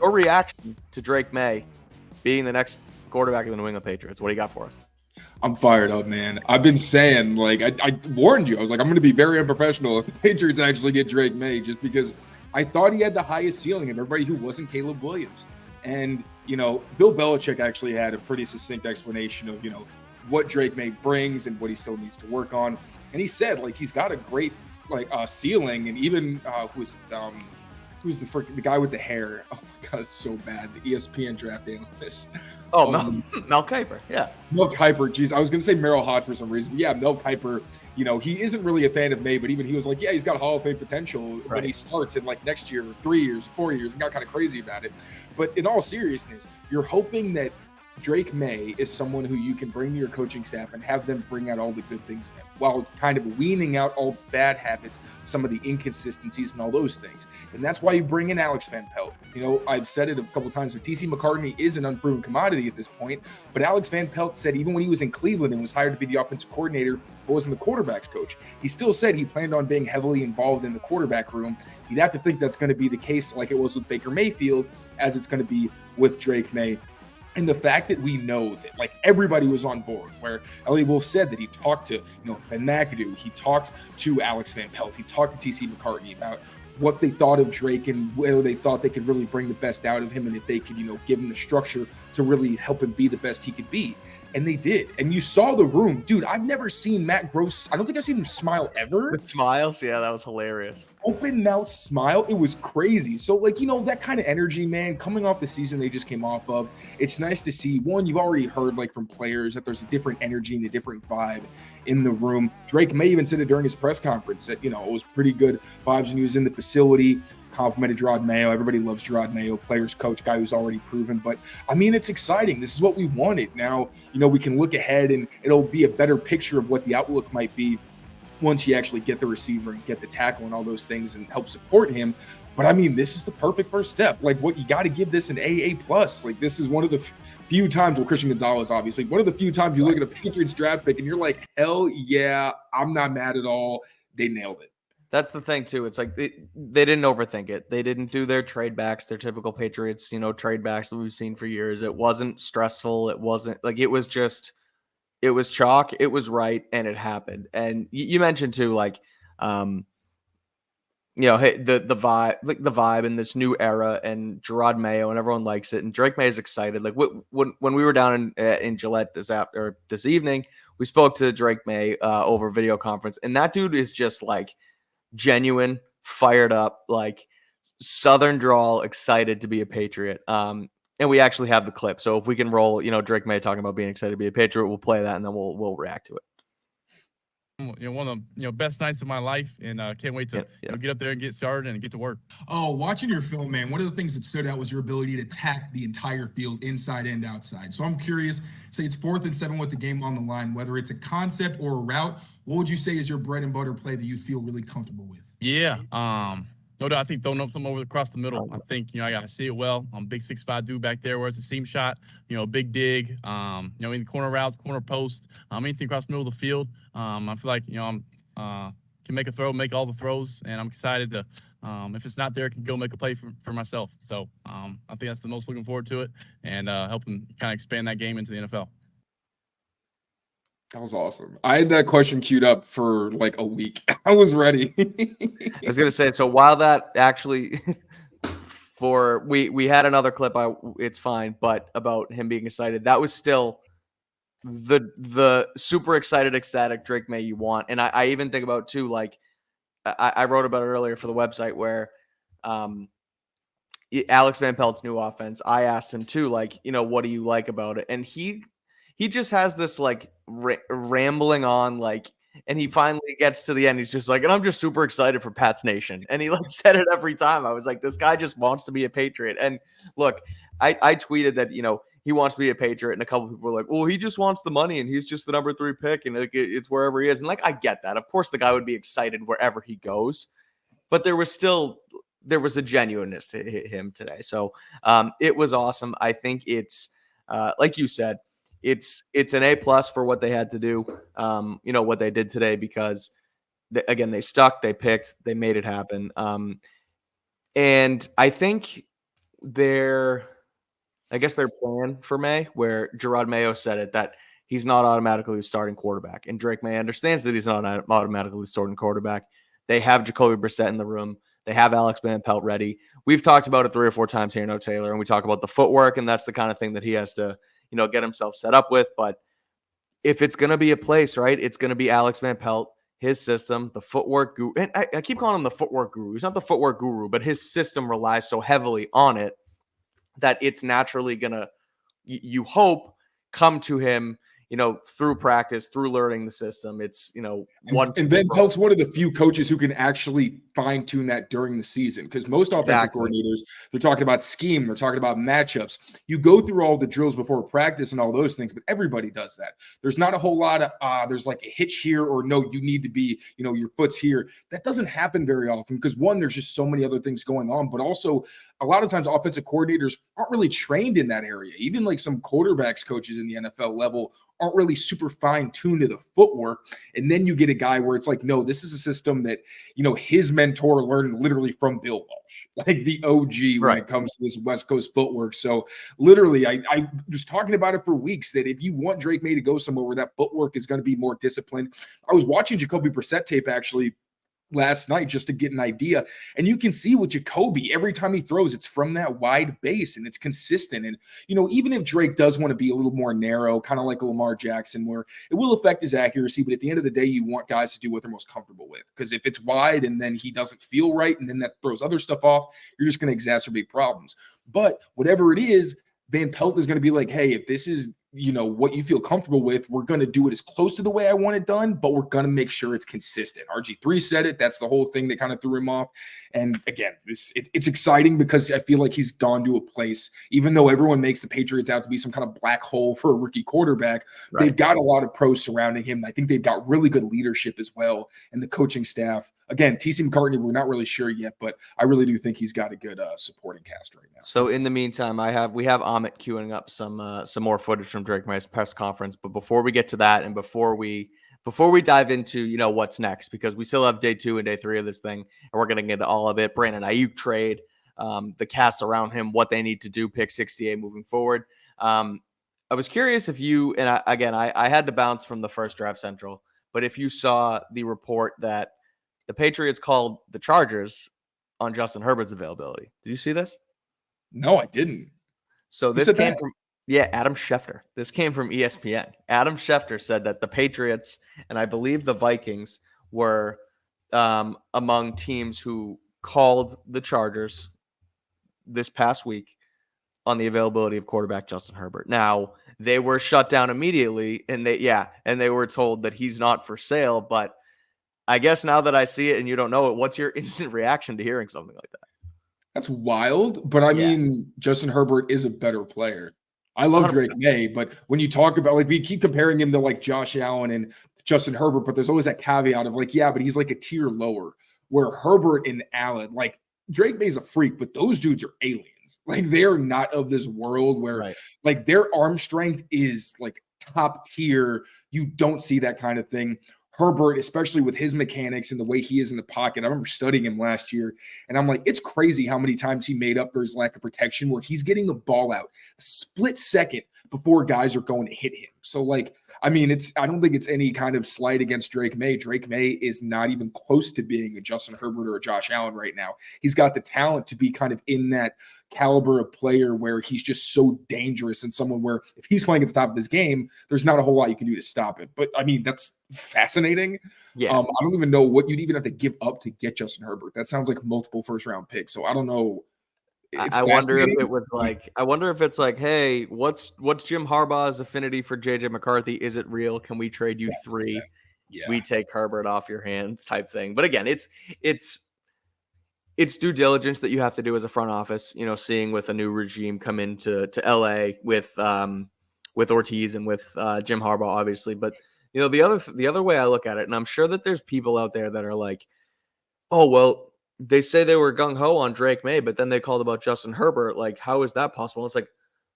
Your reaction to Drake Maye being the next quarterback of the New England Patriots? What do you got for us? I'm fired up, man. I've been saying, like, I warned you. I was like, I'm going to be very unprofessional if the Patriots actually get Drake Maye, just because I thought he had the highest ceiling of everybody who wasn't Caleb Williams. And, Bill Belichick actually had a pretty succinct explanation of, what Drake Maye brings and what he still needs to work on. And he said, like, he's got a great, ceiling. And even, who's the guy with the hair? Oh my God, it's so bad. The ESPN draft analyst. Oh, Mel Kiper. Yeah. Mel Kiper. Geez, I was going to say Merrill Hodge for some reason. But yeah, Mel Kiper, he isn't really a fan of Maye, but even he was like, yeah, he's got Hall of Fame potential when he starts in like next year, 3 years, 4 years, and got kind of crazy about it. But in all seriousness, you're hoping that Drake Maye is someone who you can bring to your coaching staff and have them bring out all the good things in him, while kind of weaning out all the bad habits, some of the inconsistencies and all those things. And that's why you bring in Alex Van Pelt. I've said it a couple of times, but TC McCartney is an unproven commodity at this point. But Alex Van Pelt said even when he was in Cleveland and was hired to be the offensive coordinator, but wasn't the quarterback's coach, he still said he planned on being heavily involved in the quarterback room. You'd have to think that's going to be the case like it was with Baker Mayfield, as it's going to be with Drake Maye. And the fact that we know that, like, everybody was on board, where Elliot Wolf said that he talked to, Ben McAdoo, he talked to Alex Van Pelt, he talked to TC McCartney about what they thought of Drake and whether they thought they could really bring the best out of him and if they could, give him the structure to really help him be the best he could be. And they did. And you saw the room. Dude, I've never seen Matt Gross. I don't think I've seen him smile ever. With smiles? Yeah, that was hilarious. Open mouth smile. It was crazy. So, that kind of energy, man, coming off the season they just came off of, it's nice to see. One, you've already heard, from players that there's a different energy and a different vibe in the room. Drake Maye even said it during his press conference that, it was pretty good vibes when he was in the facility. Complimented Gerard Mayo. Everybody loves Gerard Mayo, players coach, guy who's already proven. But I mean, it's exciting. This is what we wanted. Now, we can look ahead and it'll be a better picture of what the outlook might be once you actually get the receiver and get the tackle and all those things and help support him. But I mean, this is the perfect first step. What you got to give this an AA plus. This is one of the few times, Christian Gonzalez, obviously, one of the few times you look at a Patriots draft pick and you're like, hell yeah, I'm not mad at all. They nailed it. That's the thing, too. It's like they didn't overthink it. They didn't do their trade backs, their typical Patriots, trade backs that we've seen for years. It wasn't stressful. It wasn't it was just, it was chalk. It was right. And it happened. And you mentioned, too, hey, the vibe, the vibe in this new era and Gerard Mayo and everyone likes it. And Drake Maye is excited. When we were down in Gillette this evening, we spoke to Drake Maye over video conference. And that dude is just genuine, fired up, Southern drawl, excited to be a Patriot. And we actually have the clip. So if we can roll, Drake Maye talking about being excited to be a Patriot, we'll play that and then we'll react to it. One of the best nights of my life, and can't wait to get up there and get started and get to work. Oh, watching your film, man, one of the things that stood out was your ability to attack the entire field, inside and outside. So I'm curious, say it's 4th and 7 with the game on the line, whether it's a concept or a route, what would you say is your bread and butter play that you feel really comfortable with? Yeah, no doubt. I think throwing up something over across the middle. I think, I got to see it well. I'm big 6'5" dude back there where it's a seam shot, big dig, in the corner routes, corner post, anything across the middle of the field. I feel like, I'm can make a throw, make all the throws, and I'm excited to, if it's not there, I can go make a play for myself. So I think that's the most looking forward to it and helping kind of expand that game into the NFL. That was awesome. I had that question queued up for a week. I was ready. I was gonna say, so while that actually we had another clip, it's fine, but about him being excited, that was still the super excited, ecstatic Drake Maye you want. And I even think about too, I wrote about it earlier for the website where Alex Van Pelt's new offense, I asked him too, what do you like about it? And he just has this rambling on, and he finally gets to the end. He's just and I'm just super excited for Pats Nation. And he said it every time. I was like, this guy just wants to be a Patriot. And look, I tweeted that, he wants to be a Patriot. And a couple people were like, well, he just wants the money and he's just the number 3 pick. And it's wherever he is. And I get that. Of course, the guy would be excited wherever he goes. But there was a genuineness to him today. So it was awesome. I think it's, like you said, it's an A+ for what they had to do, what they did today, because they stuck, they picked, they made it happen. And I think I guess their plan for May, where Gerard Mayo said it, that he's not automatically the starting quarterback. And Drake Maye understands that he's not automatically starting quarterback. They have Jacoby Brissett in the room. They have Alex Van Pelt ready. We've talked about it 3 or 4 times here, No Taylor, and we talk about the footwork, and that's the kind of thing that he has to, get himself set up with. But if it's going to be a place, right, it's going to be Alex Van Pelt, his system, the footwork guru. And I keep calling him the footwork guru. He's not the footwork guru, but his system relies so heavily on it that it's naturally going to, you hope, come to him, through practice, through learning the system. It's, and Van Pelt's one of the few coaches who can actually fine tune that during the season, because most offensive coordinators, they're talking about scheme, they're talking about matchups. You go through all the drills before practice and all those things, but everybody does that. There's not a whole lot of, there's like a hitch here, or no, you need to be, your foot's here. That doesn't happen very often because, one, there's just so many other things going on, but also a lot of times offensive coordinators aren't really trained in that area. Even like some quarterbacks coaches in the NFL level aren't really super fine-tuned to the footwork. And then you get a guy where it's like, no, this is a system that, his mentor learned literally from Bill Walsh, like the OG when it comes to this West Coast footwork. So literally, I was talking about it for weeks, that if you want Drake Maye to go somewhere where that footwork is going to be more disciplined. I was watching Jacoby Brissett tape actually last night just to get an idea. And you can see with Jacoby, every time he throws, it's from that wide base and it's consistent. And, even if Drake does want to be a little more narrow, kind of like a Lamar Jackson, where it will affect his accuracy, but at the end of the day, you want guys to do what they're most comfortable with. Because if it's wide and then he doesn't feel right and then that throws other stuff off, you're just going to exacerbate problems. But whatever it is, Van Pelt is going to be like, hey, if this is, what you feel comfortable with, we're going to do it as close to the way I want it done, but we're going to make sure it's consistent. RG3 said it. That's the whole thing that kind of threw him off. And again, it's exciting because I feel like he's gone to a place, even though everyone makes the Patriots out to be some kind of black hole for a rookie quarterback, they've got a lot of pros surrounding him. I think they've got really good leadership as well. And the coaching staff, again, TC McCartney, we're not really sure yet, but I really do think he's got a good supporting cast right now. So in the meantime, we have Amit queuing up some more footage from Drake Maye's press conference. But before we get to that, and before we dive into what's next, because we still have day 2 and day 3 of this thing, and we're going to get into all of it. Brandon Ayuk trade, the cast around him, what they need to do, pick 68 moving forward. I was curious if you, and I had to bounce from the first Draft Central, but if you saw the report that the Patriots called the Chargers on Justin Herbert's availability. Did you see this? No, I didn't. So this came from Adam Schefter. This came from ESPN. Adam Schefter said that the Patriots and I believe the Vikings were among teams who called the Chargers this past week on the availability of quarterback Justin Herbert. Now, they were shut down immediately, and they were told that he's not for sale. But I guess now that I see it and you don't know it, what's your instant reaction to hearing something like that? That's wild. But I mean, Justin Herbert is a better player. I love 100%. Drake Maye, but when you talk about, like, we keep comparing him to like Josh Allen and Justin Herbert, but there's always that caveat of like, yeah, but he's like a tier lower, where Herbert and Allen, like, Drake Maye's a freak, but those dudes are aliens. Like, they're not of this world where like their arm strength is like top tier. You don't see that kind of thing. Herbert, especially with his mechanics and the way he is in the pocket. I remember studying him last year, and I'm like, it's crazy how many times he made up for his lack of protection, where he's getting the ball out a split second before guys are going to hit him. So, like, I mean, I don't think it's any kind of slight against Drake Maye. Drake Maye is not even close to being a Justin Herbert or a Josh Allen right now. He's got the talent to be kind of in that caliber of player where he's just so dangerous, and someone where if he's playing at the top of his game, there's not a whole lot you can do to stop it. But I mean, that's fascinating. Yeah. I don't even know what you'd even have to give up to get Justin Herbert. That sounds like multiple first round picks. So I don't know. I wonder if it was like, I wonder if it's like, hey, what's Jim Harbaugh's affinity for JJ McCarthy? Is it real? Can we trade you 3? Yeah. We take Herbert off your hands type thing. But again, it's due diligence that you have to do as a front office, seeing with a new regime come into LA with Ortiz and with Jim Harbaugh, obviously. But the other way I look at it, and I'm sure that there's people out there that are like, oh, well, they say they were gung-ho on Drake Maye, but then they called about Justin Herbert. Like, how is that possible? It's like,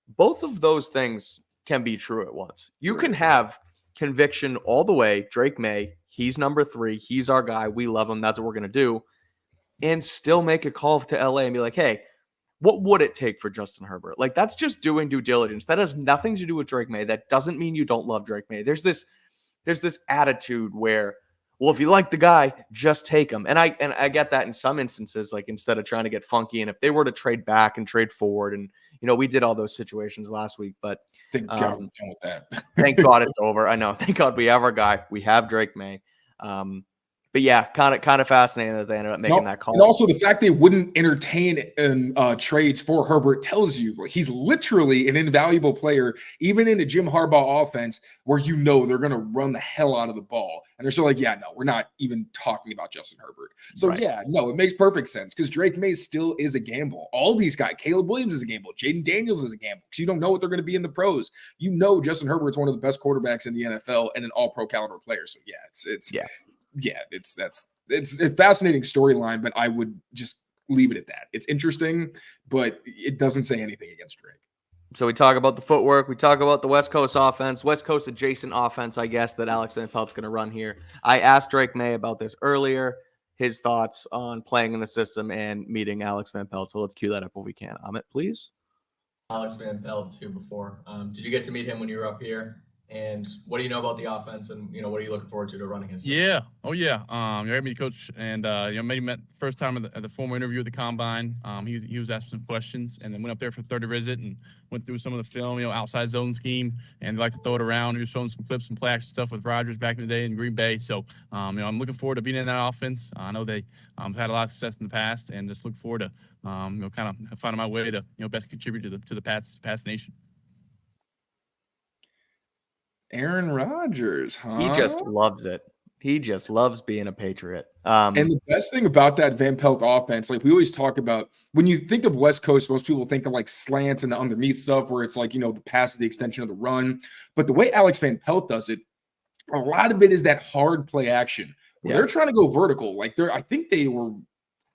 both of those things can be true at once. You can have conviction all the way, Drake Maye, he's number 3, he's our guy, we love him, that's what we're going to do, and still make a call to LA and be like, hey, what would it take for Justin Herbert? Like, that's just doing due diligence. That has nothing to do with Drake Maye. That doesn't mean you don't love Drake Maye. There's this attitude where, well, if you like the guy, just take him. And I get that in some instances, like instead of trying to get funky. And if they were to trade back and trade forward, and we did all those situations last week, but Thank God we're done with that. thank God it's over. I know. Thank God we have our guy. We have Drake Maye. But yeah, kind of fascinating that they ended up making that call. And also the fact they wouldn't entertain trades for Herbert tells you he's literally an invaluable player, even in a Jim Harbaugh offense where they're going to run the hell out of the ball. And they're still like, yeah, no, we're not even talking about Justin Herbert. So Right. yeah, no, it makes perfect sense because Drake Maye still is a gamble. All these guys, Caleb Williams is a gamble. Jaden Daniels is a gamble because you don't know what they're going to be in the pros. Justin Herbert's one of the best quarterbacks in the NFL and an all-pro caliber player. So it's a fascinating storyline, but I would just leave it at that. It's interesting, but it doesn't say anything against Drake. So we talk about the footwork. We talk about the West Coast offense, West Coast adjacent offense, I guess, that Alex Van Pelt's going to run here. I asked Drake Maye about this earlier, his thoughts on playing in the system and meeting Alex Van Pelt. So let's cue that up if we can. Amit, please. Alex Van Pelt too before. Did you get to meet him when you were up here? And what do you know about the offense? And what are you looking forward to running his system? Yeah. Oh yeah. You heard me, coach, and maybe met first time at the formal interview at the combine. He was asking some questions, and then went up there for the third visit and went through some of the film, outside zone scheme, and they like to throw it around. He was showing some clips and play action stuff with Rodgers back in the day in Green Bay. So I'm looking forward to being in that offense. I know they had a lot of success in the past, and just look forward to kind of finding my way to best contribute to the Pats Nation. Aaron Rodgers, huh? He just loves it. He just loves being a Patriot. And the best thing about that Van Pelt offense, like we always talk about, when you think of West Coast, most people think of like slants and the underneath stuff where it's like, the pass is the extension of the run. But the way Alex Van Pelt does it, a lot of it is that hard play action where they're trying to go vertical. Like I think they were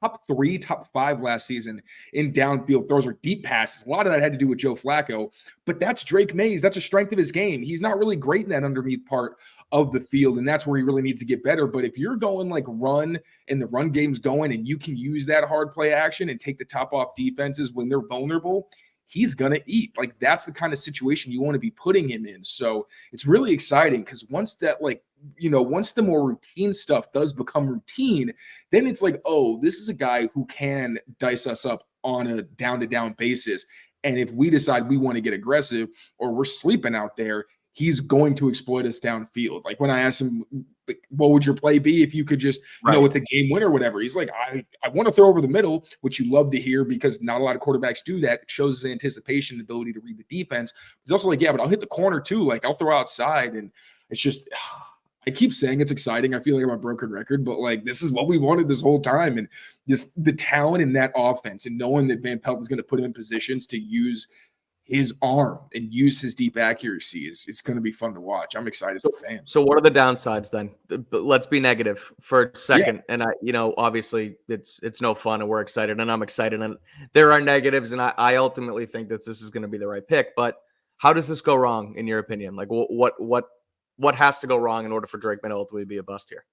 top 3, top 5 last season in downfield throws or deep passes. A lot of that had to do with Joe Flacco, but that's Drake Maye's. That's a strength of his game. He's not really great in that underneath part of the field, and that's where he really needs to get better. But if you're going like run and the run game's going and you can use that hard play action and take the top off defenses when they're vulnerable, he's going to eat. Like that's the kind of situation you want to be putting him in. So it's really exciting because once that once the more routine stuff does become routine, then it's like, oh, this is a guy who can dice us up on a down-to-down basis. And if we decide we want to get aggressive or we're sleeping out there, he's going to exploit us downfield. Like when I asked him, what would your play be if you could just, it's a game winner or whatever? He's like, I want to throw over the middle, which you love to hear because not a lot of quarterbacks do that. It shows his anticipation, the ability to read the defense. He's also like, yeah, but I'll hit the corner too. Like I'll throw outside. And it's just – I keep saying it's exciting. I feel like I'm a broken record, but like this is what we wanted this whole time. And just the talent in that offense and knowing that Van Pelt is going to put him in positions to use his arm and use his deep accuracy it's going to be fun to watch. I'm excited for fans. So what are the downsides then? Let's be negative for a second. Yeah. And obviously it's no fun and we're excited and I'm excited and there are negatives. And I ultimately think that this is going to be the right pick, but how does this go wrong in your opinion? Like what has to go wrong in order for Drake Maye to ultimately be a bust here?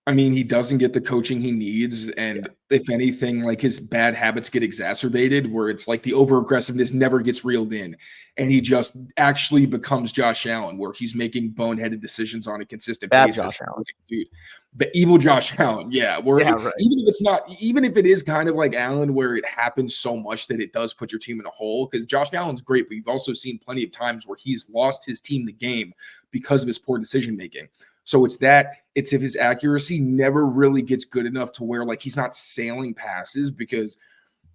I mean, he doesn't get the coaching he needs. And if anything, like his bad habits get exacerbated where it's like the over-aggressiveness never gets reeled in. And he just actually becomes Josh Allen where he's making boneheaded decisions on a consistent basis. Josh Allen. Like, dude, but evil Josh Allen. Yeah. Even if it is kind of like Allen where it happens so much that it does put your team in a hole because Josh Allen's great, but you've also seen plenty of times where he's lost his team the game because of his poor decision-making. So it's if his accuracy never really gets good enough to where like he's not sailing passes because,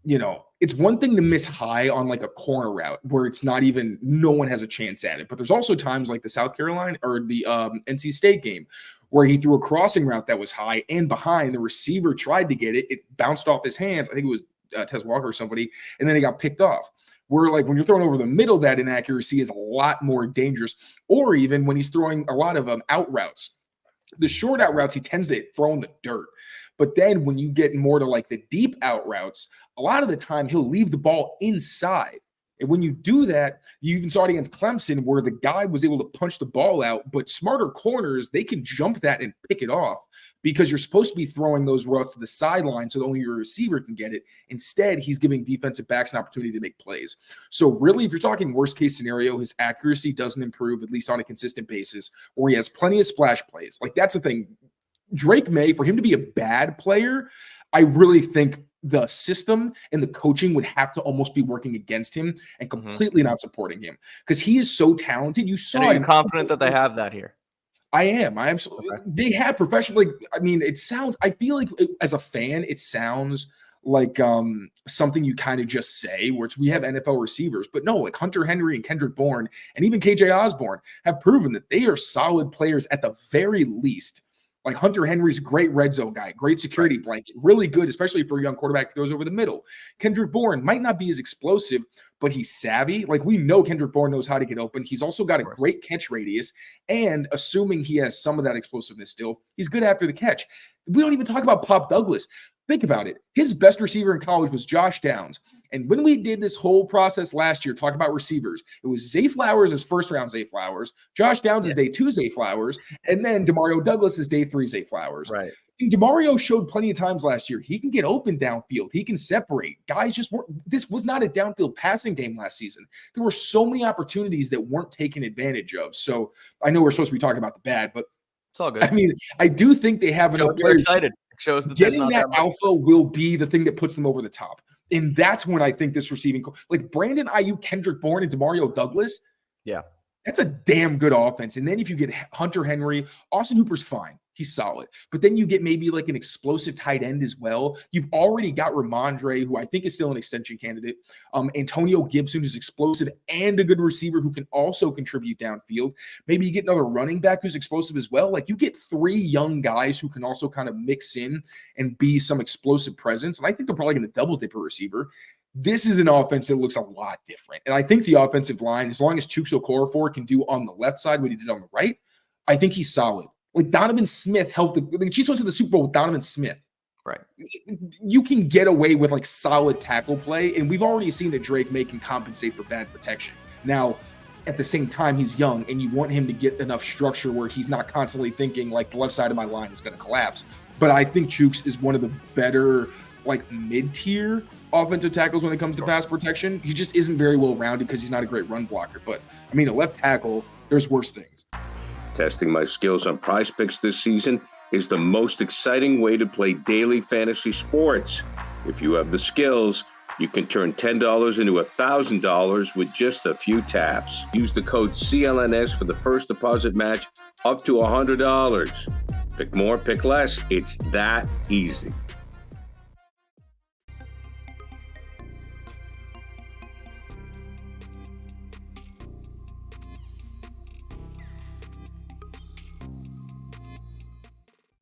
it's one thing to miss high on like a corner route where it's not even, no one has a chance at it. But there's also times like the South Carolina or the NC State game where he threw a crossing route that was high and behind. The receiver tried to get it. It bounced off his hands. I think it was Tez Walker or somebody. And then he got picked off. Where like when you're throwing over the middle, that inaccuracy is a lot more dangerous. Or even when he's throwing a lot of out routes, the short out routes, he tends to throw in the dirt. But then when you get more to like the deep out routes, a lot of the time he'll leave the ball inside And when you do that, you even saw it against Clemson where the guy was able to punch the ball out, but smarter corners, they can jump that and pick it off because you're supposed to be throwing those routes to the sideline so that only your receiver can get it. Instead, he's giving defensive backs an opportunity to make plays. So really, if you're talking worst case scenario, his accuracy doesn't improve, at least on a consistent basis, or he has plenty of splash plays. Like that's the thing. Drake Maye, for him to be a bad player, I really think the system and the coaching would have to almost be working against him and completely not supporting him because he is so talented. You saw. And are you confident that they have that here? I am. I absolutely. Okay. They have professional. Like, I mean, it sounds. I feel like as a fan, it sounds like something you kind of just say, where we have NFL receivers, but no, like Hunter Henry and Kendrick Bourne and even KJ Osborne have proven that they are solid players at the very least. Like Hunter Henry's a great red zone guy, great security blanket, really good, especially for a young quarterback who goes over the middle. Kendrick Bourne might not be as explosive, but he's savvy. Like we know Kendrick Bourne knows how to get open. He's also got a great catch radius. And assuming he has some of that explosiveness still, he's good after the catch. We don't even talk about Pop Douglas. Think about it. His best receiver in college was Josh Downs. And when we did this whole process last year, talking about receivers, it was Zay Flowers as first round Zay Flowers, Josh Downs as day 2 Zay Flowers, and then DeMario Douglas as day 3 Zay Flowers. Right. And DeMario showed plenty of times last year. He can get open downfield. He can separate. Guys just weren't. This was not a downfield passing game last season. There were so many opportunities that weren't taken advantage of. So I know we're supposed to be talking about the bad, but it's all good. I mean, I do think they have enough players. Excited. It shows that getting that alpha will be the thing that puts them over the top. And that's when I think this receiving, like Brandon Ayuk, Kendrick Bourne, and DeMario Douglas, that's a damn good offense. And then if you get Hunter Henry, Austin Hooper's fine. He's solid. But then you get maybe like an explosive tight end as well. You've already got Ramondre, who I think is still an extension candidate. Antonio Gibson, who's explosive and a good receiver who can also contribute downfield. Maybe you get another running back who's explosive as well. Like you get 3 young guys who can also kind of mix in and be some explosive presence. And I think they're probably going to double dip a receiver. This is an offense that looks a lot different. And I think the offensive line, as long as Chuks Okorafor can do on the left side what he did on the right, I think he's solid. Like Donovan Smith helped the Chiefs went to the Super Bowl with Donovan Smith. Right. You can get away with like solid tackle play. And we've already seen that Drake Maye can compensate for bad protection. Now, at the same time, he's young and you want him to get enough structure where he's not constantly thinking like the left side of my line is going to collapse. But I think Chuks is one of the better like mid-tier offensive tackles when it comes to pass protection. He just isn't very well rounded because he's not a great run blocker. But I mean, a left tackle, there's worse things. Testing my skills on Prize Picks this season is the most exciting way to play daily fantasy sports. If you have the skills, you can turn $10 into $1,000 with just a few taps. Use the code CLNS for the first deposit match up to $100. Pick more, pick less. It's that easy.